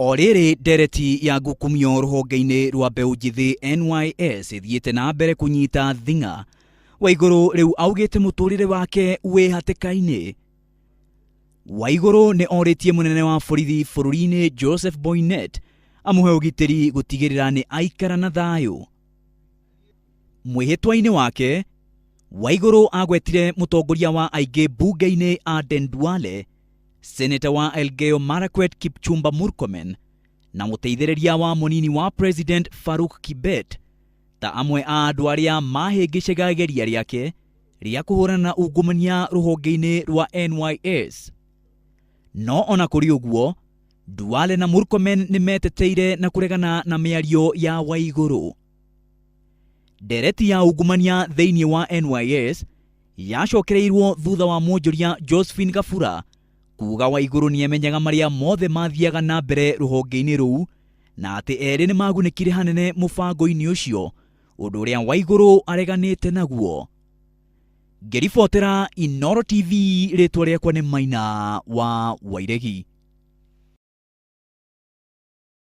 Oriri ndereti ya ngukumio ruhonge-ini rwa mbeũ njithi NYS ithiĩte na mbere kunyita thinga. Waiguru riu augite muturire wake wi hatĩka-inĩ. Waiguru ni oritie munene wa borithi bũrũri-inĩ Joseph Boynet amuhe ugitĩri gutigĩrĩra ni aikara na thayũ. Mwĩhĩtwa-inĩ wake, Waiguru agwetire mutongoria wa aingĩ bunge-inĩ Aden Duale, Senator wa Elgeyo Marakwet Kipchumba Murkomen na muteithĩrĩria wa munini wa President Faruk Kibet ta amwe a andũ arĩa mahĩngĩcaga geria rĩake rĩa kũhũrana na ungumania rũhonge-inĩ rwa NYS. No ona kũrĩ ũguo, Duale na Murkomen nĩ meteteire na kũregana na mĩario ya Waiguru. Ndereti ya ungumania thĩinĩ wa NYS yacokereirwo thutha wa mwonjoria Josephine Gabura kuga Waiguru nĩemenyaga marĩa mothe mathiaga na mbere rũhonge-inĩ rũu na atĩ erĩ nĩ magunĩkire hanene mũbango-inĩ ũcio, ũndũ ũrĩa Waiguru areganĩte naguo. Ngĩribotera Inooro TV, rĩtwa rĩakwa nĩ Maina wa Wairegi.